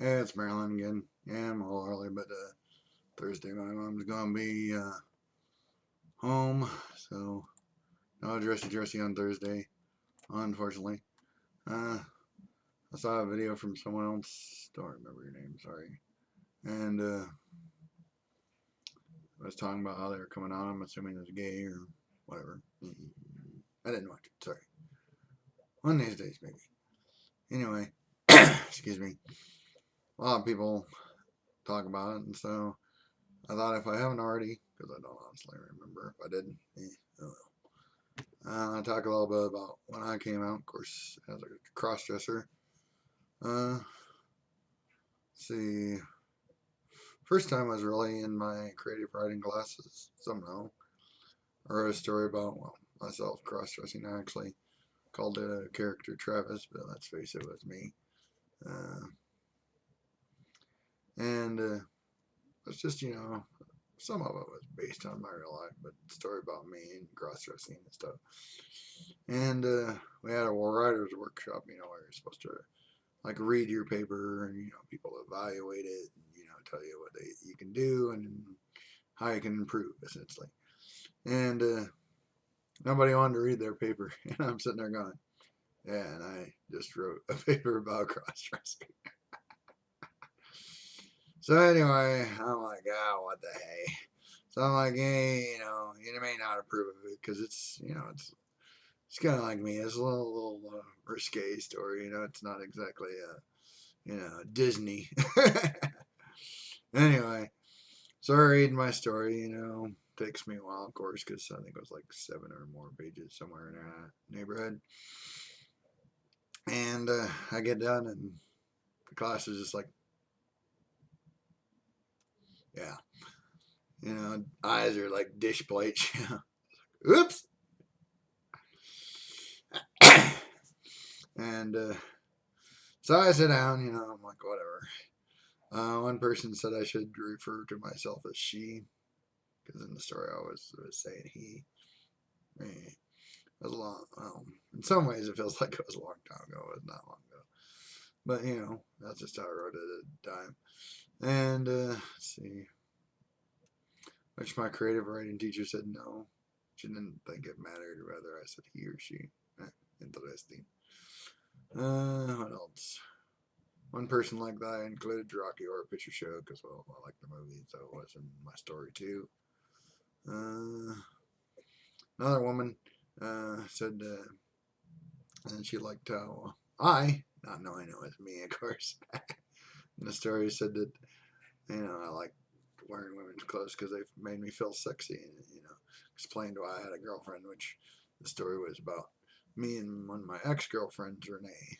Yeah, it's Maryland again. Yeah, I'm a little early, but Thursday my mom's gonna be home, so no dressy dressy on Thursday, unfortunately. Uh, I saw a video from someone else. Don't remember your name, sorry. And I was talking about how they were coming on. I'm assuming it was gay or whatever. I didn't watch it. Sorry. One of these days, maybe. Anyway, excuse me. A lot of people talk about it, and so I thought if I haven't already, because I don't honestly remember if I did, oh well. I talk a little bit about when I came out, of course, as a cross dresser. Let's see, first time I was really in my creative writing classes somehow. I wrote a story about, well, myself cross dressing. I actually called it a character Travis, but let's face it, it was me. Uh, and it's just, some of it was based on my real life, but story about me and cross dressing and stuff. And we had a writer's workshop, where you're supposed to like read your paper and people evaluate it and tell you what you can do and how you can improve essentially. And nobody wanted to read their paper, and I'm sitting there going, yeah, and I just wrote a paper about cross dressing. So anyway, I'm like, oh, what the hey. So I'm like, hey, you may not approve of it because it's kind of like me. It's a little risque story. It's not exactly Disney. Anyway, so I read my story. Takes me a while, of course, because I think it was like 7 or more pages somewhere in that neighborhood. And I get done, and the class is just like, yeah, eyes are like dish plates. Oops. And so I sit down. I'm like, whatever. One person said I should refer to myself as she, because in the story I was saying he. It was a long. In some ways, it feels like it was a long time ago. It was not long ago, but that's just how I wrote it at the time. And let's see, which my creative writing teacher said no. She didn't think it mattered whether I said he or she. Interesting. What else? One person like that I included Rocky Horror Picture Show because, well, I like the movie, so it was in my story too. Uh, Another woman said and she liked how I, not knowing it was me, of course, in the story said that, I like wearing women's clothes because they've made me feel sexy and, explained why I had a girlfriend, which the story was about me and one of my ex-girlfriends, Renee.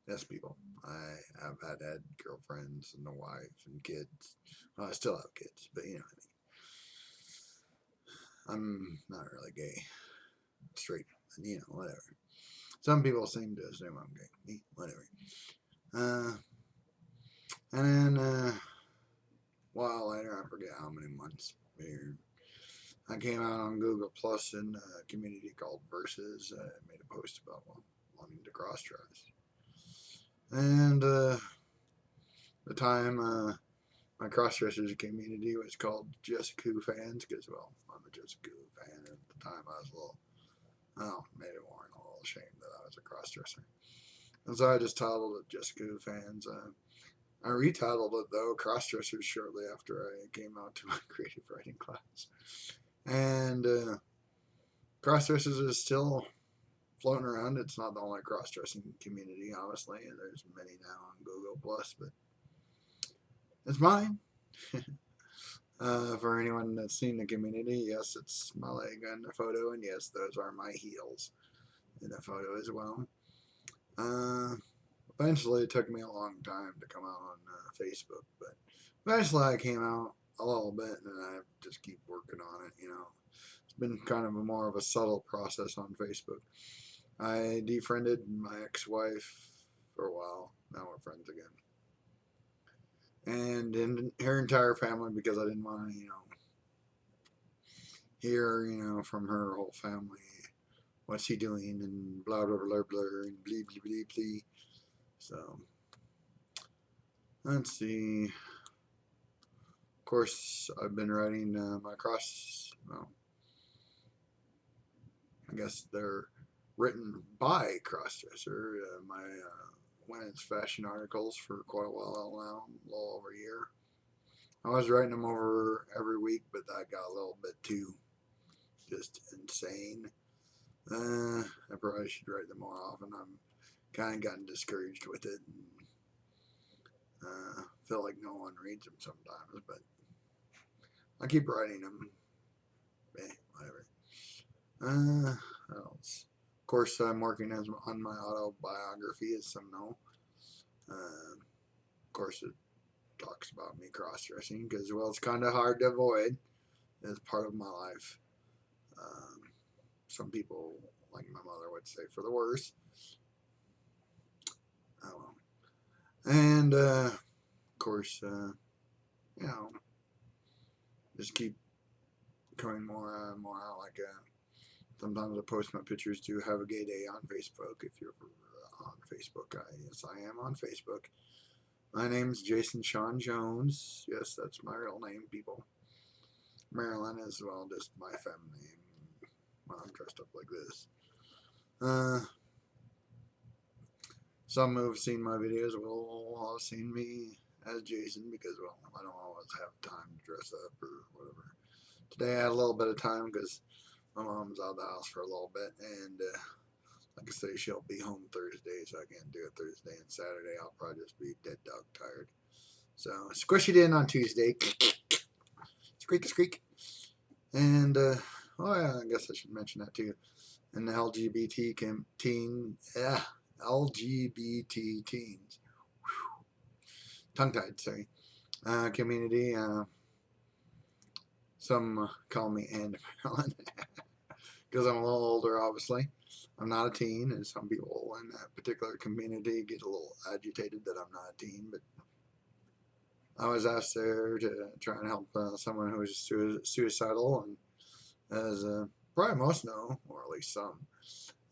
Yes, people. I have had girlfriends and a wife and kids. Well, I still have kids, but I'm not really gay, straight, whatever. Some people seem to assume I'm gay. Me, whatever. Uh, and then a while later, I forget how many months later, I came out on Google Plus in a community called Versus. I made a post about wanting to cross dress. And the time my cross dressers community was called Jessica fans because, well, I'm a Jessica fan. And at the time, I was a little, maybe more a little ashamed that I was a cross dresser. And so I just titled it Jessica fans. I retitled it though Cross Dressers shortly after I came out to my creative writing class. And cross dressers is still floating around. It's not the only cross dressing community, obviously. There's many now on Google Plus, but it's mine. For anyone that's seen the community, yes, it's my leg in the photo, and yes, those are my heels in the photo as well. Uh, Eventually, it took me a long time to come out on Facebook, but eventually I came out a little bit, and I just keep working on it. It's been kind of more of a subtle process on Facebook. I defriended my ex-wife for a while. Now we're friends again, and in her entire family because I didn't want to, hear, from her whole family what's he doing and blah blah blah blah and blee blee blee blee. So Let's see. Of course, I've been riding my cross. Well, I guess they're written by Crossdresser. My women's fashion articles for quite a while now, a little over a year. I was writing them over every week, but that got a little bit too just insane. I probably should write them more often. I'm kind of gotten discouraged with it. And, feel like no one reads them sometimes, but I keep writing them. Whatever. What else? Of course, I'm working on my autobiography, as some know. Of course, it talks about me cross-dressing because, well, it's kind of hard to avoid. It's part of my life. Some people, like my mother, would say for the worse. Oh, and of course, you know, just keep coming more and more out. Like sometimes I post my pictures to Have a Gay Day on Facebook. If you're on Facebook, yes, I am on Facebook. My name's Jason Sean Jones. Yes, that's my real name, people. Marilyn is, well, just my family name when I'm dressed up like this. Some who have seen my videos will have seen me as Jason because, well, I don't always have time to dress up or whatever. Today I had a little bit of time because my mom's out of the house for a little bit, and like I say, she'll be home Thursday, so I can't do it Thursday and Saturday. I'll probably just be dead dog tired. So squish it in on Tuesday. Squeak, squeak. And, oh yeah, I guess I should mention that too. And the LGBT LGBT teens. Whew. Tongue-tied, sorry. Community. Some call me and Marilyn because I'm a little older, obviously. I'm not a teen, and some people in that particular community get a little agitated that I'm not a teen, but I was asked there to try and help someone who is suicidal, and as probably most know, or at least some,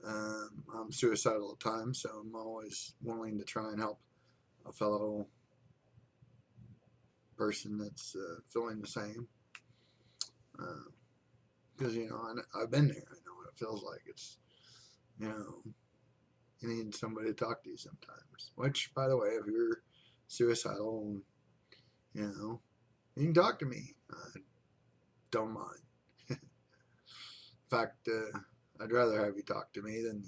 I'm suicidal at times, so I'm always willing to try and help a fellow person that's feeling the same. Because, I've been there. I know what it feels like. It's, you need somebody to talk to you sometimes. Which, by the way, if you're suicidal, you can talk to me. I don't mind. In fact, I'd rather have you talk to me than,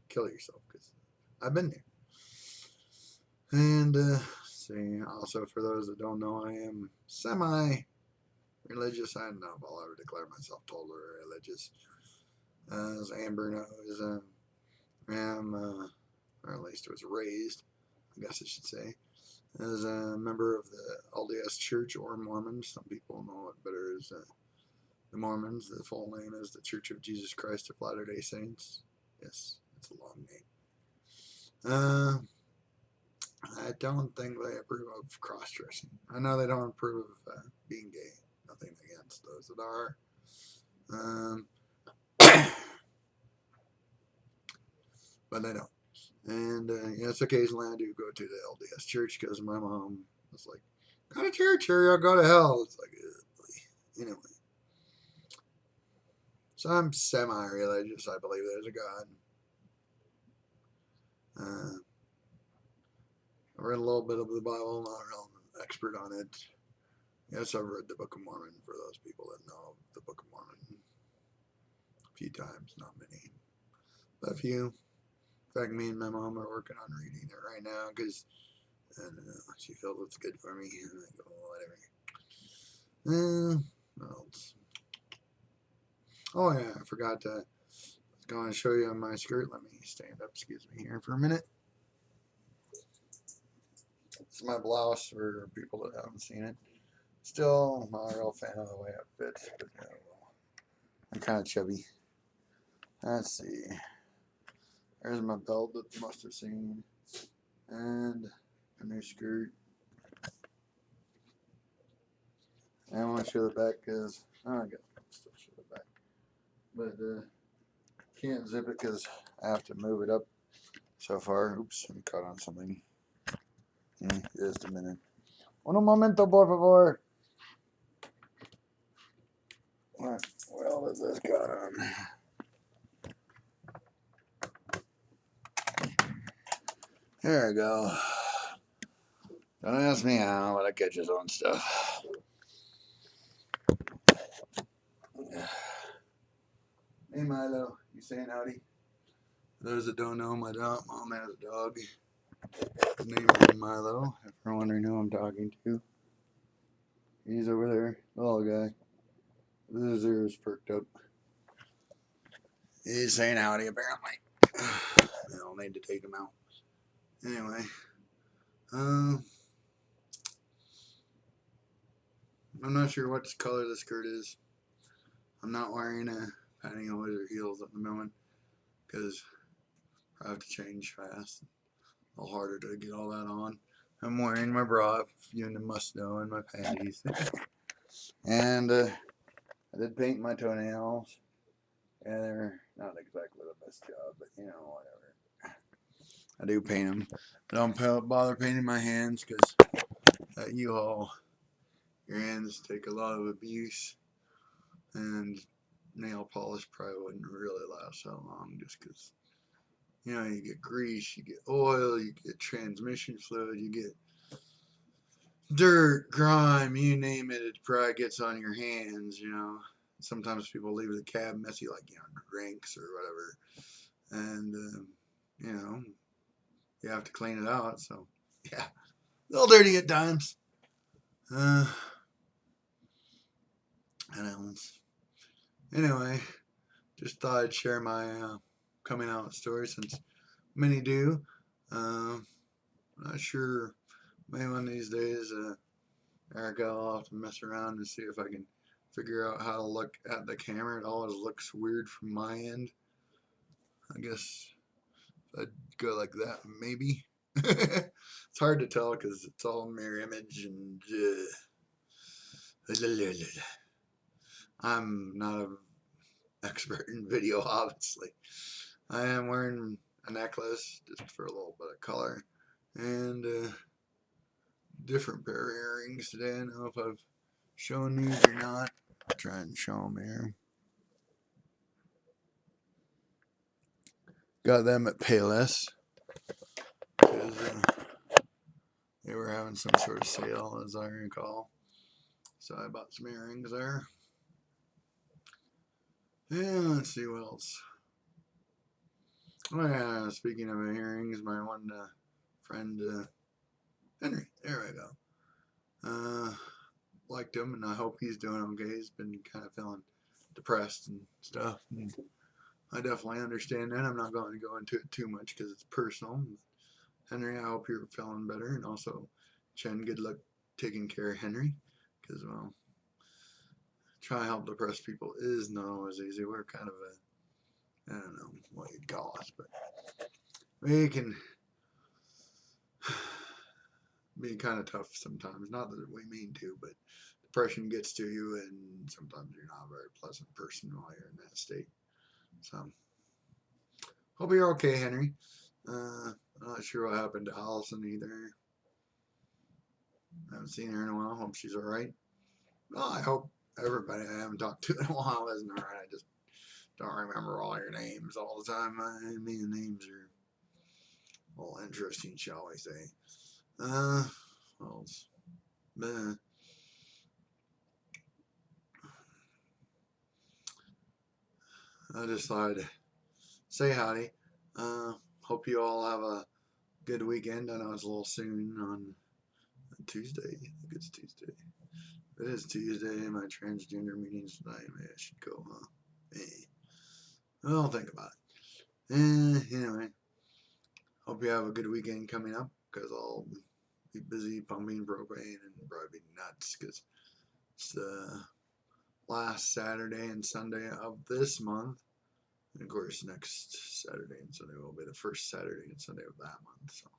kill yourself, because I've been there. And, see, also for those that don't know, I am semi-religious. I don't know if I'll ever declare myself totally religious. As Amber knows, I am, or at least was raised, I guess I should say, as a member of the LDS Church or Mormons. Some people know it better as the Mormons. The full name is the Church of Jesus Christ of Latter-day Saints. Yes, it's a long name. I don't think they approve of cross-dressing. I know they don't approve of being gay. Nothing against those that are. But they don't. And yes, occasionally I do go to the LDS church because my mom was like, "Go to church or you'll go to hell." It's like, anyway. So I'm semi-religious. I believe there's a God. I read a little bit of the Bible. Not a real expert on it. Yes, I've read the Book of Mormon for those people that know the Book of Mormon. A few times, not many, but a few. In fact, me and my mom are working on reading it right now because I don't know, she feels it's good for me. And I go, whatever. What else? Oh yeah, I forgot to go and show you my skirt. Let me stand up, excuse me, here for a minute. It's my blouse for people that haven't seen it. Still not a real fan of the way it fits, but I'm kind of chubby. Let's see. There's my belt that you must have seen. And a new skirt. I want to show the back because I got still show the back, but can't zip it because I have to move it up so far. Oops, I'm caught on something. Just a minute. Un momento, por favor. What well has this got on? There we go. Don't ask me how, but I catch his own stuff. Hey Milo, you saying howdy? For those that don't know, my mom has a dog. His name is Milo, if you're wondering who I'm talking to. He's over there, the little guy. His ears perked up. He's saying howdy, apparently. I'll need to take him out. Anyway, I'm not sure what color the skirt is. I'm not wearing a pantyhose or heels at the moment because I have to change fast. A little harder to get all that on. I'm wearing my bra, you must know, and my panties. And I did paint my toenails. And they're not exactly the best job, but you know, whatever. I do paint them. I don't bother painting my hands because at U-Haul, your hands take a lot of abuse, and nail polish probably wouldn't really last that long just because, you know, you get grease, you get oil, you get transmission fluid, you get dirt, grime, you name it, it probably gets on your hands, you know. Sometimes people leave the cab messy, like, you know, drinks or whatever. And, you know, you have to clean it out, so, yeah. A little dirty at times. And else. Anyway, just thought I'd share my coming out story since many do. Not sure. Maybe one of these days, Erica will have to mess around and see if I can figure out how to look at the camera. It always looks weird from my end. I guess if I'd go like that, maybe. It's hard to tell because it's all mirror image and I'm not an expert in video, obviously. I am wearing a necklace just for a little bit of color and different pair of earrings today. I don't know if I've shown these or not. I'll try and show them here. Got them at Payless because they were having some sort of sale, as I recall. So I bought some earrings there. And let's see what else. Oh yeah, speaking of earrings, my one friend Henry, there we go. Liked him, and I hope he's doing okay. He's been kind of feeling depressed and stuff. And I definitely understand that. I'm not going to go into it too much because it's personal. Henry, I hope you're feeling better, and also Chen, good luck taking care of Henry, because well, trying to help depressed people is not always easy. We're kind of a, I don't know what you'd call us, but we can be kind of tough sometimes. Not that we mean to, but depression gets to you, and sometimes you're not a very pleasant person while you're in that state. So, hope you're okay, Henry. I'm not sure what happened to Allison either. I haven't seen her in a while. Hope she's alright. Well, I hope everybody I haven't talked to in a while isn't alright. I just don't remember all your names all the time. I mean, the names are a little interesting, shall we say. Well, I just thought I'd say howdy. Hope you all have a good weekend. I know it's a little soon on Tuesday. I think it's Tuesday. It is Tuesday. My transgender meeting's tonight. Maybe I should go, huh? Well, I'll think about it. Anyway, hope you have a good weekend coming up because I'll be busy pumping propane and probably be nuts because it's the last Saturday and Sunday of this month. And of course, next Saturday and Sunday will be the first Saturday and Sunday of that month. So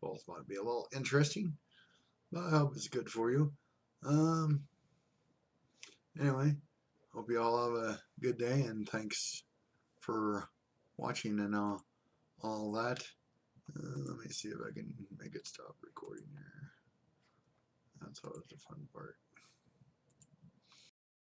both might be a little interesting, but I hope it's good for you. Anyway, hope you all have a good day and thanks for watching and all that. Let me see if I can make it stop recording here. That's always the fun part.